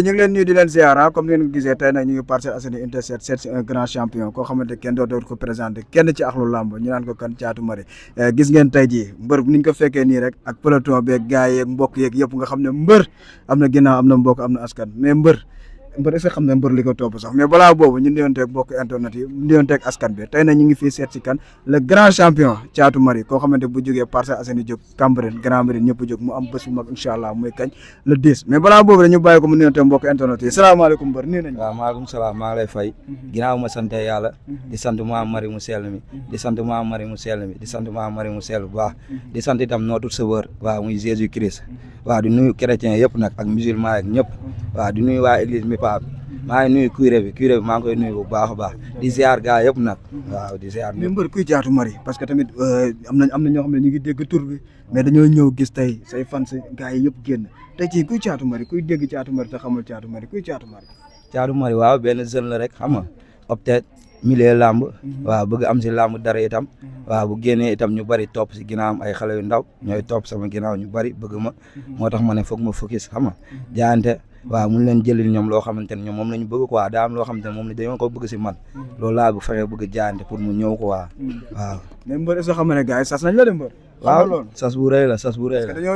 ñu ngi leen nuyu di leen ziara comme ngeen gisee tey nag ñu ngi Parcelles Assainies Unité 7 seet si un grand champion koo xamante kenn dootu ko présenté kenn ci axlu làmb ñu naan ko kan Thiatou Marie gis ngeen tey jii mbër niñ ko fekkee nii rek ak peloton beeg gars yeeg mbokk yeeg yëpp nga xam ne mbër am na ginnaaw am na mbokk am na askan mais mbër est-ce que xam ne mbër li ko topp sax mais balaa boobu ñu nuyonteeg mbokk internet yi nuyonteeg askan bi tey nag ñu ngi fii seet si kan le grand champion Thiatou Marie koo xamante bu jógee Parcelles Assainies jóg Cambérène Grand Médine ñëpp jóg mu am bés bu mag incha allah muy kañ le 10 mais balaa boobu dañu bàyyi ko mu nuyonteeg mbokk internet yi salaamaaleykum mbër nuyu nañu. waaw maaleykum salaam maa ngi lay fay ginnaaw ma sante yàlla di sant Maam Marie mu sell mi di sant Maam Marie mu sell mi di sant Maam Marie mu sell bu baax di sant itam notre sauveur waaw muy Jésus Christ waaw di nuyu chrétien yëpp nag ak musulman ak ñëpp waaw di nuyu waa église mi pa maa ngi nuyu curé bi maa ngi koy nuyu bu baax a baax di ziar gaa yëpp nag waaw di ziar. mais mbër kuy Thiatou Marie parce que tamit am na ñoo xam ne ñu ngi dégg tur bi mais dañoo ñëw gis tey say fans gaa yi yëpp génn tey ci kuy Thiatou Marie kuy dégg Thiatou Marie te xamul Thiatou Marie kuy Thiatou Marie. Thiatou Marie waaw benn jeune la rek xam nga opté milieu làmb waaw bëgg am si làmb dara itam waaw bu génnee itam ñu bari topp si ginnaawam ay xale yu ndaw ñooy topp sama ginnaaw ñu bari bëgg ma moo tax ma ne foog ma focus xam nga jaante waaw mun leen jëlil ñoom loo xamante ne ñoom moom la ñu bëgg quoi daa am loo xamante ne moom la dañoo ko bëgg si man loolu laa bu fexe bëgg jaante pour mu ñëw ko waaw mais mbër est-ce que xam nga ne gars yi sas nañ la de mbër waaw sas bu rëy la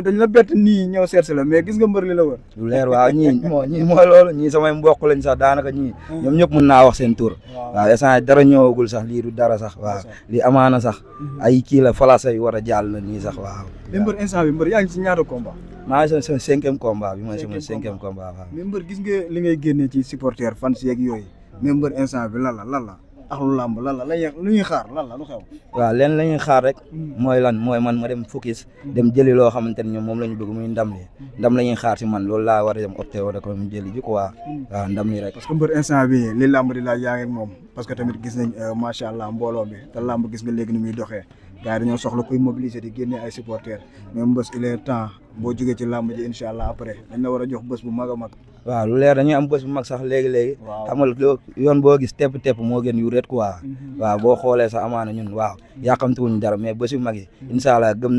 dañ la bett nii ñëw seet si la mais gis nga mbër li la wër lu leer waaw ñii mooy loolu ñii samay mbokk lañ sax daanaka ñii ñoom ñëpp mën naa wax seen tur waaw instant dara ñëwagul sax lii du dara sax waaw lii amaana sax ay kii la falasa yu war a jàll la nii sax waaw mais mbër instant bi mbër yaa ngi si ñaata combat maa ngi sama 5e combat bi mooy sama 5e combat waaw mais mbër gis nga li ngay génnee ci supporter fans yeeg yooyu mais mbër instant bi lan la axlu làmb lan la lu ñuy xaar lan la lu xew waaw leen la ñuy xaar rek mooy man ma dem focus dem jëli loo xamante ne ñoom moom la ñu bëgg muy ndam la ñuy xaar si man loolu laa war a dem opté wala ko mu jëli ji quoi waaw ndam li rek parce que mbër instant bi li làmb di laaj yaa ngi ak moom parce que tamit gis nañ macha allah mbooloo bi te làmb gis nga léegi ni muy doxee gars yi dañoo soxla kuy mobiliser di génne ay supporters mais mbës il est temps boo jógee ci làmb ji incha allah après dañ la war a jox bés bu mag a mag waaw lu leer dañuy am bés bu mag sax léegi xam nga yoon boo gis tepp moo gën yu ret quoi waaw boo xoolee sax amaana ñun waaw yàqamtuwuñ dara mais bés bu mag yi incha allah gëm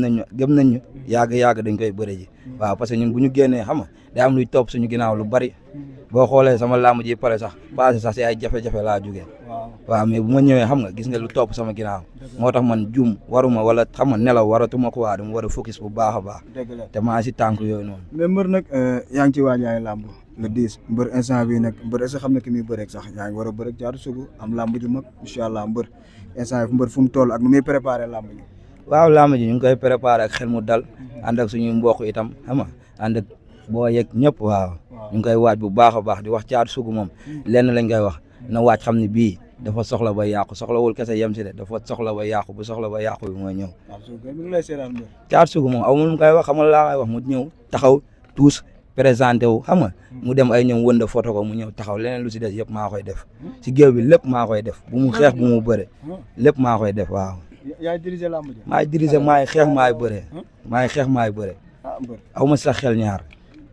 nañ ñu yàgg dañ koy bëre ji waaw parce que ñun bu ñu génnee xam nga day am luy topp suñu ginnaaw lu bari boo xoolee sama làmb ji pare sax passé sax si ay jafe-jafe laa jógee waaw mais bu ma ñëwee xam nga gis nga lu topp sama ginnaaw moo tax man juum waruma wala xam nga nelaw waratuma ko waa dama war a focus bu baax a baax te maa si tànk yooyu noonu mais mbër nag yaa ngi ci waajaay làmb le 10 mbër instant bi nag mbër est-ce que xam ne ki muy bëreeg sax yaa ngi war a bëreeg Thiatou Sougou am làmb ju mag incha allah mbër instant bi mbër fu mu toll ak nu muy préparé làmb ji waaw làmb ji ñu ngi koy préparé ak xel mu dal ànd ak suñuy mbokk itam xam nga ànd ak boo yeeg ñëpp waaw ñu ngi koy waaj bu baax a baax di wax Thiatou Sougou moom lenn lañ koy wax na waaj xam ne bii dafa soxla ba yàqu soxlawul kese yem si de dafa soxla ba yàqu bu soxla ba yàqu bi mooy ñëw Thiatou Sougou moom amul mu koy wax xamal laa koy wax mu ñëw taxaw tous présenté wu xam nga mu dem ay ñoom wënda photo ko mu ñëw taxaw leneen lu si des yëpp maa koy def si géew bi lépp maa koy def bu mu xeex bu mu bëre lépp maa koy def waaw yaay dirigé làmb ji maay dirigé maay xeex maay bëre aw ma sax xel ñaar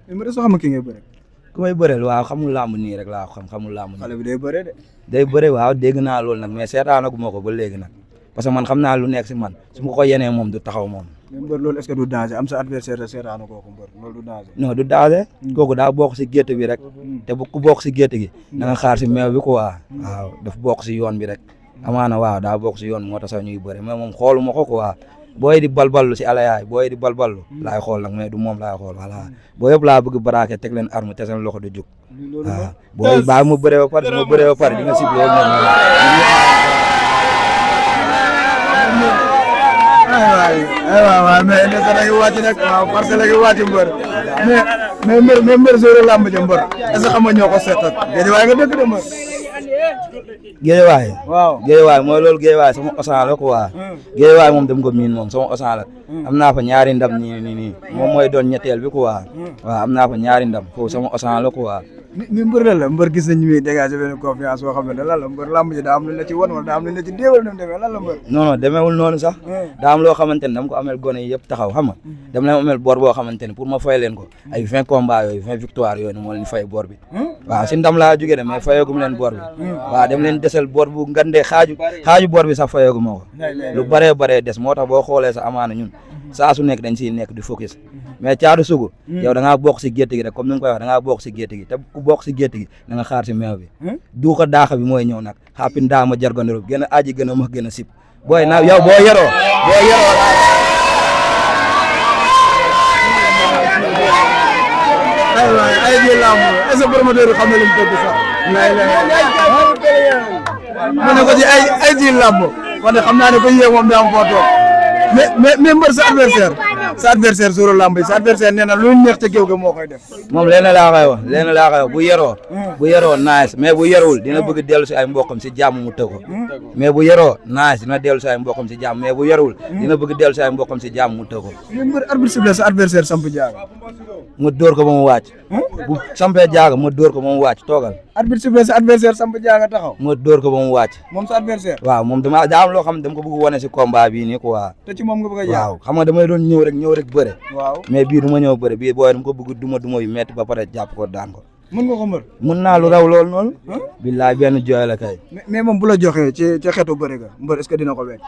mais soo xam ki ngay bëre ku may bëreel waaw xamul làmb nii rek laa xamul làmb nii xale bi day bëre de day bëre waaw dégg naa loolu nag mais seetaanagu ma ko ba léegi nag parce que man xam naa lu nekk si man su ma ko yenee moom du taxaw moom mais mbër loolu est-ce que du danger am sa adversaire de seetaanu kooku mbër loolu du danger non du danger kooku daa bokk si gétt bi rek te bu ku bokk si gétt gi da nga xaar si meew bi quoi waaw daf bokk si yoon bi rek amaana waaw daa bokk si yoon moo tax sax ñuy bëre mais moom xooluma ko quoi booy di balballu si alayaay booy di balballu laay xool nag mais du moom laay xool voilà boo yëpp laa bëgg baraake teg leen arme te seen loxo du jóg waaw booy baa ma bëree ba pare di nga sib loolu waaw mais indi sa ngi wàcc nag waaw parce que léegi wàcc mbër mais mbër sóore làmb ji mbër est-ce que xam nga ñoo ko seetal géejawaay nga dëkk de mbër géejawaay waaw mooy loolu géejawaay sama osaan la quoi géejawaay moom dem ko miin moom sama osaan la am naa fa ñaari ndam nii moom mooy doon ñetteel bi quoi waaw am naa fa ñaari ndam foofu sama osaan la quoi mi mbër la mbër gis nañ muy dégager benn confiance boo xam ne lan la mbër làmb ji daa am lu la ci wan wala daa am lu la ci déewal nu mu demee lan la mbër non demeewul noonu sax daa am loo xamante ne dama ko amel gone yi yëpp taxaw xam nga dama leen amel bor boo xamante ne pour ma fay leen ko ay 20 combats yooyu 20 victoire yooyu moo leen fay bor bi waaw si ndam laa jógee de mais fayeegum leen bor bi waaw dem leen desel bor bu ngandee xaaju bor bi sax fayeegu ma ko lu baree des moo tax boo xoolee sax amaana ñun saa su nekk dañ siy nekk di focus mais Caatu Sugu yow da ngaa bokk si gétt gi rek comme ni nga koy wax da ngaa bokk si gétt gi te ku bokk si gétt gi da nga xaar si meew bi du ko daaxa bi mooy ñëw nag xaapin daama jargandoro gën a aji gën a max gën a sib booy na yow boo yeroo ay di lamb est-ce que promoteur xam na li mu tëgg sax mu ne ko ci ay di lamb kon xam naa ne ko yee moom daa am foo toog mais mbër sa adversaire suru lamb yi sa adversaire nee na lu neex ca géew ga moo koy def moom leen laa koy wax bu yeroo nice mais bu yerowul dina bëgg dellu si ay mboqam si jàmm mu tëg ko mais bu yeroo nice dina dellu si ay mboqam si jàmm mais bu yerowul dina bëgg dellu si ay mboqam si jàmm mu tëg ko mbër arbitre sifflé sa adversaire samp jaaga mu dóor ko ba mu wàcc bu sampee jaaga mu dóor ko ba mu wàcc toogal arbitre sifflé sa adversaire samp jaaga taxaw mu dóor ko ba mu wàcc moom sa adversaire waaw moom daa am loo xam ne dama ko bëgg wane si combat bii nii quoi te ci moom nga bëgg a jaar waaw xam nga damay doon ñëw rek bëre waaw mais bii du ma ñëw bëre bii booy dama ko bëgg duma yu metti ba pare jàpp ko daan ko mën nga ko mër mën naa lu raw loolu noonu billaay benn jooy la kay mais moom bu la joxee ci xeetu bëre ga mbër est-ce que dina ko wecc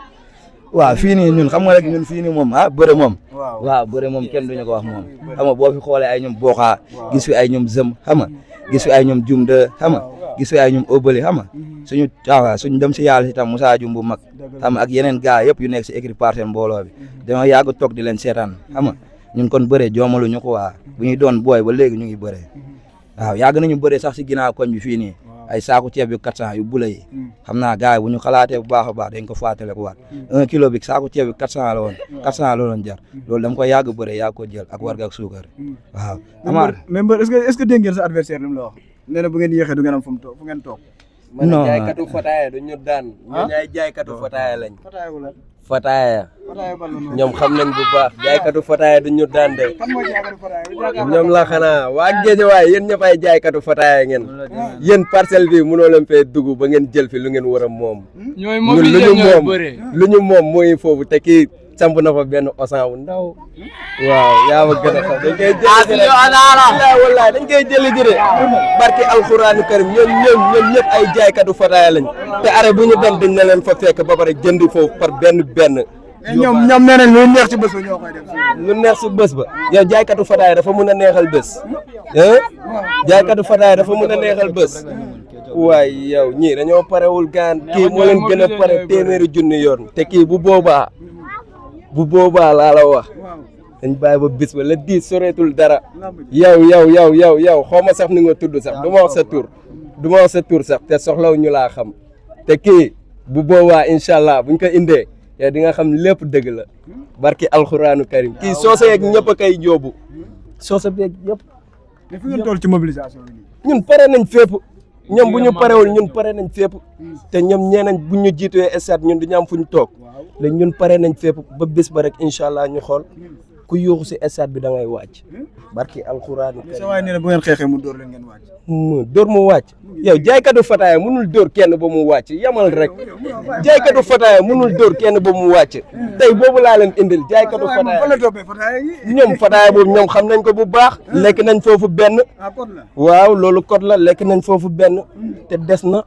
waaw fii nii ñun xam nga rek ñun fii nii moom bëre moom waaw bëre moom kenn duñu ko wax moom xam nga boo fi xoolee ay ñoom booxaa gis fi ay ñoom zëm xam nga gis fi ay ñoom jum de xam nga gis fi ay ñoom obali xam nga suñu dem si yàlla si tam Moussa Jum bu mag xam nga ak yeneen gars yëpp yu nekk si écrit parten mbooloo bi dañoo yàgg toog di leen seetaan xam nga ñun kon bëre joomalu ñu ko waa bu ñuy doon booy ba léegi ñu ngi bëre waaw yàgg nañu bëre sax si ginnaaw koñ bi fii nii ay saaku ceeb yu 400 yu bula yi xam naa gars yi bu ñu xalaatee bu baax a baax dañ ko fàttale ko waat 1 kilo bi saaku ceeb bi 400 la woon 400 la doon jar loolu dama ko yàgg bëre yàgg ko jël ak warga ak suukar waaw mais mbër est-ce que dégg ngeen sa adversaire li mu la wax nee na bu ngeen yéexee du ngeen am fu ngeen toog non jaaykatu fataaya du ñu daan ñu ay jaaykatu fataaya lañ fataaya ñoom xam nañ bu baax jaaykatu fataaya du ñu daan de ñoom la xanaa waa Géejawaay yéen ñëpp ay jaaykatu fataaya ngeen yéen parcelle bi mënoo leen fee dugg ba ngeen jël fi lu ngeen war a moom lu ñu moom mooy foofu te kii samp na fa benn osan bu ndaw waaw yaa ma gën a xam dañ koy jëli wallaay dañ koy jëli ji de barki alxuraanu karim ñoom ñëpp ay jaaykatu fataaya lañ te are bu ñu dem dañ na leen fa fekk ba pare jënd foofu par benn ñoom nee nañ lu neex ci bés ba ñoo koy def lu neex ci bés ba yow jaaykatu fataaya dafa mën a neexal bés jaaykatu fataaya dafa mën a neexal bés waaye yow ñii dañoo parewul gaan kii moo leen gën a pare téeméeri junni yoon te kii bu boobaa laa la wax dañ bàyyi ba bis ba la di soreetul dara yow xaw ma sax ni nga tudd sax du ma wax sa tur sax te soxlaw ñu laa xam te kii bu boobaa incha allah buñ ko indee yow di nga xam lépp dëgg la barki alxuraanu karim kii soose yeeg ñëpp a koy jóobu soose beeg yëpp. mais fi ngeen toll ci mobilisation bi ñun pare nañ fépp ñoom bu ñu parewul ñun pare nañ fépp te ñoom ñeenañ bu ñu jiitee stade ñun duñu am fu ñu toog léegi ñun pare nañ fépp ba bés ba rek incha allah ñu xool ku yuuxu si stade bi da ngay wàcc barki alxuraanu karim. sa waay nee na bu ngeen xeexee mu dóor leen ngeen wàcc. dóor mu wàcc yow jaaykatu fataaya mënul dóor kenn ba mu wàcc yamal rek jaaykatu fataaya mënul dóor kenn ba mu wàcc tey boobu laa leen indil jaaykatu fataaya ñoom fataaya boobu ñoom xam nañ ko bu baax lekk nañ foofu benn waaw loolu code la lekk nañ foofu benn te des na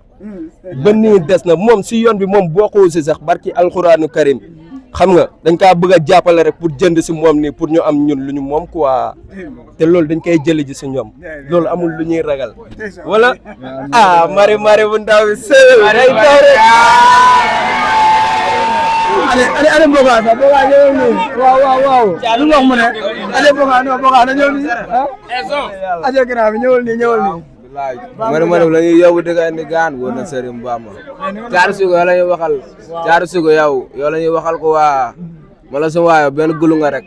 ba nii des na moom si yoon bi moom bokkoo si sax barki alxuraanu karim xam nga dañ kaa bëgg a jàppale rek pour jënd si moom nii pour ñu am ñun lu ñu moom quoi te loolu dañ koy jëli ji si ñoom loolu amul lu ñuy ragal wala mari bu ndaw bi sëy day taw rek ale Boga sax Boga ñëwul nii waaw lu wax mu ne ale Boga non Boga na ñëw nii ajo grand bi ñëwul nii mari la ñuy yóbbu di ko indi gaan wóor na Serigne Bamba Caatu Sugu yow la ñuy waxal Caatu Sugu yow la ñuy waxal ko waa mala su waayo benn gulu nga rek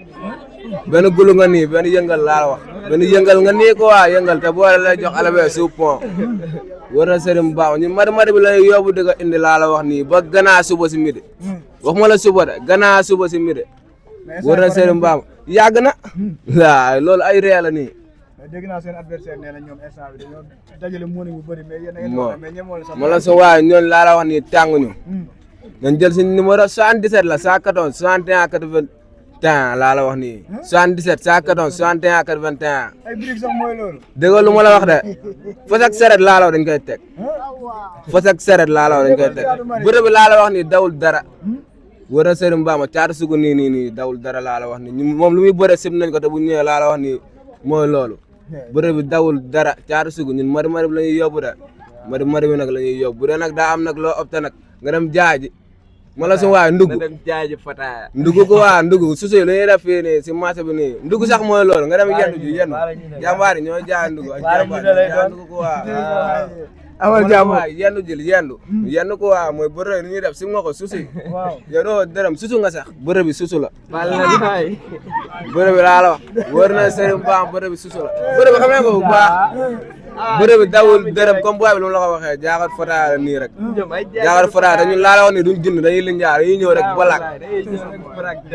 benn gulu nga nii benn yëngal laa la wax benn yëngal nga nii ko waa yëngal te boo lay jox alabe suuf pont wóor na Serigne Bamba ñu mari bi la ñuy yóbbu di ko indi laa la wax nii ba gannaaw suba si midi waxuma la suba de gannaaw suba si midi wóor na Serigne Bamba yàgg na waaw loolu ay ree la nii dégg naa seen adversaire nee na ñoom instant bi dañoo dajale mënu bu bëri mais yéen ma la sa waay ñoon laa la wax ni tànguñu nañ jël suñu numéro 77 la 114 61 81 laa la wax nii 77 114 61 81 ay briques sax mooy loolu dégg lu ma la wax de fas ak seret laa la wax dañ koy teg fas ak seret laa la wax dañ koy teg bëre bi laa la wax nii dawul dara war na Serigne Bamba Caatu Sugu nii dawul dara laa la wax ni moom lu muy bëre sim nañ ko te bu ñëwee laa la wax ni mooy loolu bëre bi dawul dara Caatu Sugu ñun mari la ñuy yóbbu de mari bi nag la ñuy yóbbu bu dee nag daa am nag loo opté nag nga dem jaaji mala su waay ndugg dem jaaji fataaya ndugg ko waa ndugg susu lu ñuy def fii nii si marché bi nii ndugg sax mooy loolu nga dem yendu jàmbaar yi ñooy jaay ndugg ak jàmbaar ndugg ko waa amal jàmm yendu jël yendu ko waa mooy bëre lu ñuy def si nga ko susi yow doo dërëm susu nga sax bëre bi susu la bëre bi laa la wax wër na Serigne Bam bëre bi susu la bëre bi xamee ko bu baax bëre bi dawul dërëm comme booy bi lu mu la ko waxee jaaxat fataaya la nii rek jaaxat fataaya dañu laa la wax ni duñ jënd dañuy linjaar dañuy ñëw rek balak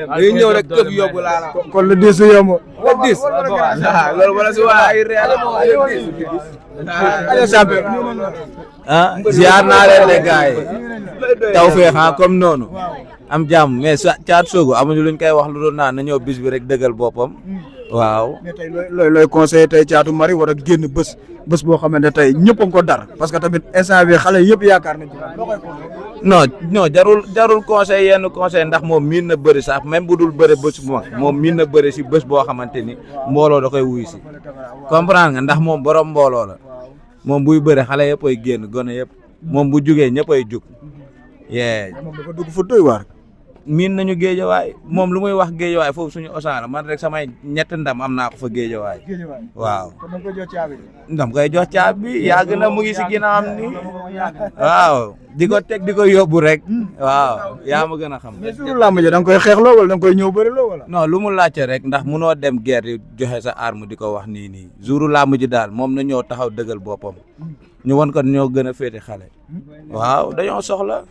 dañuy ñëw rek këf yóbbu laa la wax kon le 10 yomb le 10 waaw loolu wala si waa ay réel ziar naa leen de gars yi taw feex comme noonu am jàmm mais Caatu Sugu amuñu luñ koy wax lu doon naan na ñëw bis bi rek dëggal boppam waaw. mais tey looy conseillé tey Caatu Mari war a génn bés boo xamante ne tey ñëpp a ngi ko dar parce que tamit instant bi xale yëpp yaakaar nañ ci non jarul conseil yenn conseil ndax moom miin na bëri sax même bu dul bëri bés bu mag moom miin na bëri si bés boo xamante ni mbooloo da koy wuyu si comprendre nga ndax moom borom mbooloo la moom buy bëri xale yëpp ay génn gone yëpp moom bu jugee ñëpp ay jug yee moom dafa dugg fu doy waar miin nañu géejawaay moom lu muy wax géejawaay foofu suñu osaan la man rek samay ñett ndam am naa ko fa géejawaay waaw ndam koy jox caabi bi yàgg na mu ngi si ginnaawam ni waaw di ko teg di ko yóbbu rek waaw yaa ma gën a xam. mais suñu làmb ji da nga koy xeexloo wala da nga koy ñëw bëri loo wala. non lu mu laajte rek ndax munoo dem guerre di joxe sa arme di ko wax nii jouru làmb ji daal moom na ñëw taxaw dëggal boppam ñu won ko ñoo gën a féete xale waaw dañoo soxla.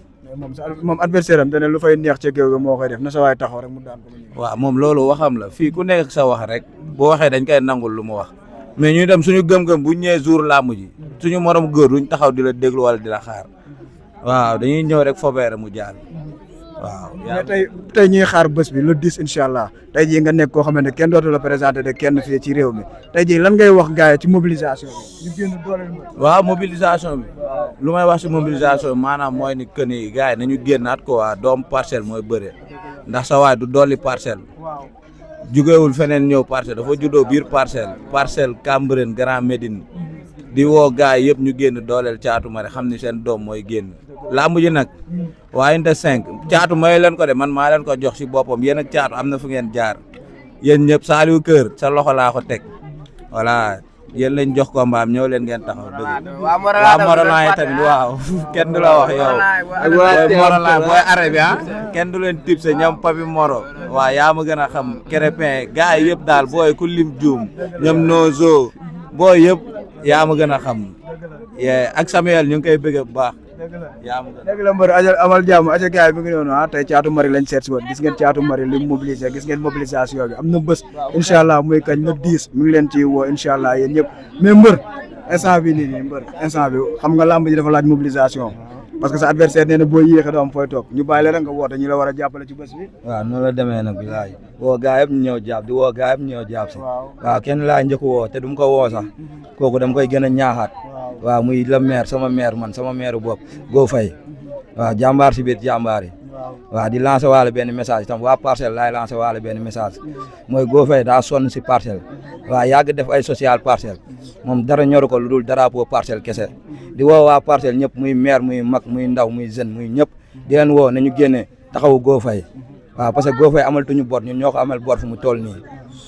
moom adversaire am dana lu fay neex ca géew ga moo koy def na sa waay taxaw rek mu daan ko. waaw moom loolu waxam la fii ku nekk sa wax rek boo waxee dañ koy nangul lu mu wax mais ñu dem suñu gëm-gëm bu ñëwee jour làmb ji suñu morom góor duñ taxaw di la déglu wala di la xaar waaw dañuy ñëw rek fobeere mu jàll waaw. mais tey ñuy xaar bés bi le 10 incha allah tey jii nga nekk koo xamante ne kenn dootu la présenté de kenn fii ci réew mi tey jii lan ngay wax gars yi ci mobilisation bi ñu génn dooleel waaw mobilisation bi lu may wax si mobilisation bi maanaam mooy ni que ni gars yi nañu génnaat ko waa doom parcelle mooy bëre ndax sa waay du dolli parcelle jugewul feneen ñëw parcelle dafa juddoo biir parcelle Cambérène Grand Médine di woo gars yi yëpp ñu génn dooleel Caatu Mari xam ni seen doom mooy génn làmb ji nag waa Unité 5 Caatu may leen ko de man maa leen ko jox si boppam yéen ak Caatu am na fu ngeen jaar yéen ñëpp Saliou Kër sa loxo laa ko teg voilà yéen lañ jox ko mbaam ñëw leen ngeen taxaw dëgg waa Morolan yi tamit waaw kenn du la wax yow booy Morolan booy arabe bi kenn du leen tib sa ñoom Papi Moro waaw yaa ma gën a xam Krépin gars yi yëpp daal booy ku lim juum ñoom Nozo booy yëpp yaa ma gën a xam ak Samuel ñu ngi koy bëgg bu baax yaa ma gën a dëgg la mbër amal jàmm aja gars yi mi ngi noonu tey Caatu Mari lañ seet si woon gis ngeen Caatu Mari li mu mobilisé gis ngeen mobilisation bi am na bés incha allah muy kañ na 10 mi ngi leen ci woo incha allah yéen ñëpp mais mbër instant bi nii mbër instant bi xam nga làmb ji dafa laaj mobilisation parce que sa adversaire nee na boo yéexee doo am fooy toog ñu bàyyi la rek nga woote ñu la war a jàppale ci bés bi. waaw noonu la demee nag bilaay woo gaa yëpp ñu ñëw jàpp di woo gaa yëpp ñu ñëw jàpp si waaw kenn laa njëkk woo te du mu ko woo sax kooku dama koy gën a ñaaxaat waaw muy la maire sama maire bopp Go Faye waaw jàmbaar si biir jàmbaar yi waaw di lancer waale benn message tam waa parcelle laay lancer waale benn message mooy Go Faye daa sonn si parcelle waaw yàgg def ay social parcelle moom dara ñoru ko lu dul drapeau parcelle kese di woo waa parcelle ñëpp muy maire muy mag muy ndaw muy jeune muy ñëpp di leen woo nañu génne taxawu Go Faye waaw parce que Go Faye amal tuñu bor ñun ñoo ko amal bor fu mu toll nii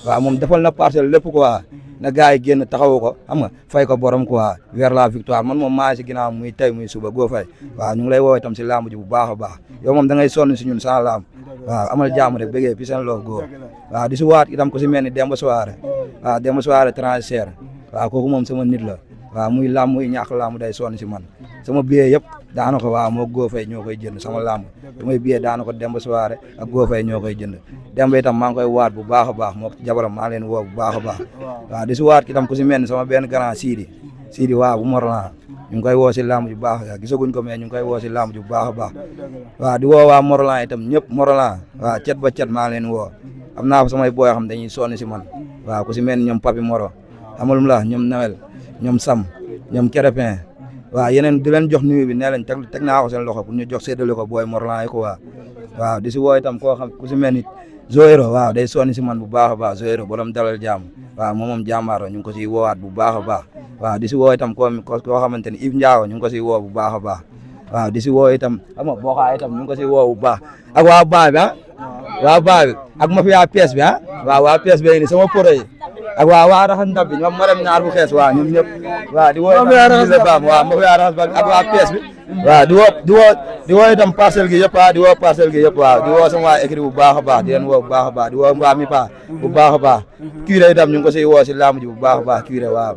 waaw moom defal na parcelle lépp quoi na gars yi génn taxawu ko xam nga fay ko borom quoi vers la victoire man moom maa si ginnaaw muy tey muy suba Go Faye waaw ñu ngi lay woo itam si lamb ji bu baax a baax yow moom da ngay sonn si ñun sans lamb waaw amal jàmm rek bëggee fi seen loo góor waaw di si waat itam ko si mel ni Demba Soare waaw Demba Soare transfert waaw kooku moom sama nit la waaw muy lamb muy ñàkk lamb day sonn si man sama billet yëpp daana ko waaw moo Go Faye ñoo koy jënd sama lamb damay billet daana ko Demba Soare ak Go Faye ñoo koy jënd Demba itam maa ngi koy waat bu baax a baax moo jabaram maa leen woo bu baax a baax waaw di si waat itam ku si mel ni sama benn grand Sidi waaw bu Morolan ñu ngi koy woo si lamb ju baax gisaguñ ko mais ñu ngi koy woo si lamb ju baax a baax waaw di woo waa Morolan itam ñëpp Morolan waaw cet ba cet maa leen woo am naa fa samay booy xam dañuy sonn si man waaw ku si mel ni ñoom Papi Moro amalum la ñoom Nawel ñoom Sam ñoom Krépin waaw yeneen di leen jox nuyu bi nee leen teg naa ko seen loxo pour ñu jox séddale ko booy Morolan yi ko waa waaw di si woo itam koo xam ku si mel ni Zoéro waaw day sonn si man bu baax a baax Zoéro borom dalal jàmm waaw moom jàmbaaro ñu ngi ko siy woowaat bu baax a baax waaw di si woo itam koo xamante ni Yves Ndiago ñu ngi ko siy woo bu baax a baax waaw di si woo itam xam nga booxaa itam ñu ngi ko siy woo bu baax ak waa baa bi waa baa bi ak mafia pièce bi waaw waa pièce bi ni sama poro yi ak waa raxas ndab bi ñoom ma dem ñaar bu xees waaw ñoom ñëpp waaw di woo itam waaw mafia raxas ba ak waa pièce bi waaw di woo itam parcelle gi yëpp di woo parcelle gi yëpp waaw di woo sama waa écrit bu baax a baax di leen woo bu baax a baax di woo waa mi pa bu baax a baax curé itam ñu ngi ko siy woo si lamb ji bu baax a baax curé waaw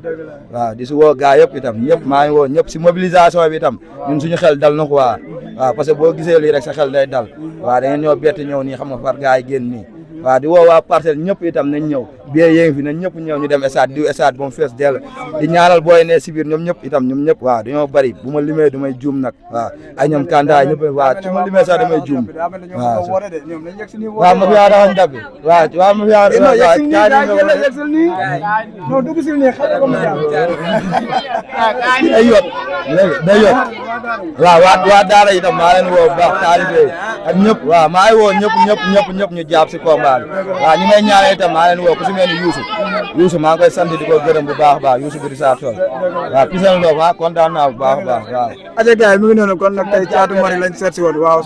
di si woo gaa yëpp itam ñëpp maa ngi woo ñëpp si mobilisation bi itam ñun suñu xel dal na ko waaw parce que boo gisee lii rek sa xel day dal waaw da ngeen ñoo bett ñëw nii xam nga far gaa yi génn nii waaw di woo waa parcelle ñëpp itam nañ ñëw bien yéngi fi nañ ñëpp ñëw ñu dem stade diw stade ba mu fees dell di ñaanal booy ne si biir ñoom ñëpp itam ñoom ñëpp waaw dañoo bari bu ma limee du may juum nag waaw ay ñoom kandaay ñëpp waaw su ma limee sax damay juum waaw ma fi yaa daxañ dabbi waaw ma fi yaa day yot waaw waa daara itam maa leen woo bu baax taalibe ak ñëpp waaw maa ngi woo ñëpp ñu jàpp si combat bi waaw ñi may ñaanal itam maa leen woo ku si mel ni Youssou maa ngi koy sant di ko gërëm bu baax a baax Youssou bi Richard Toll waaw pisal ndoo waaw kontaan naa bu baax a baax waaw aja gars yi mu ngi noonu kon nag tey Thiatou Marie lañ seet si woon waaw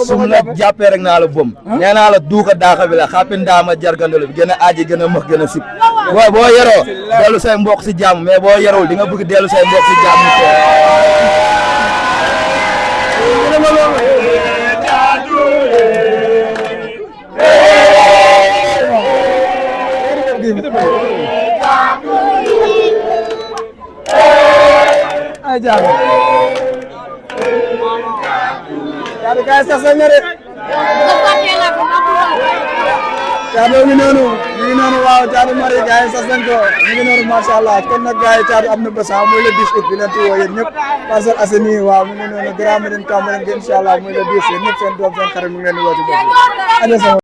su mu la jàppee rek naa la bëm nee naa la duuka daaxa bi la xappi ndaama jargandolo bi gën a aaji gën a mëx gën a sib boo yeroo dellu say mbokk si jàmm mais boo yerul di nga bëgg dellu say mbokk si jàmm Thiatou ngi noonu waaw Thiatou Marie gars yi sas nañ ko ñu ngi noonu macha allah kon nag gars yi Thiatou am na bés muy le 10 août bi leen ci woo yéen ñëpp Parcelles Assainies waaw mu ngi noonu Grand Médine Cambérène incha allah muy le 10 yéen ñëpp seen doom seen xarit mu ngi leen di woo ci bopp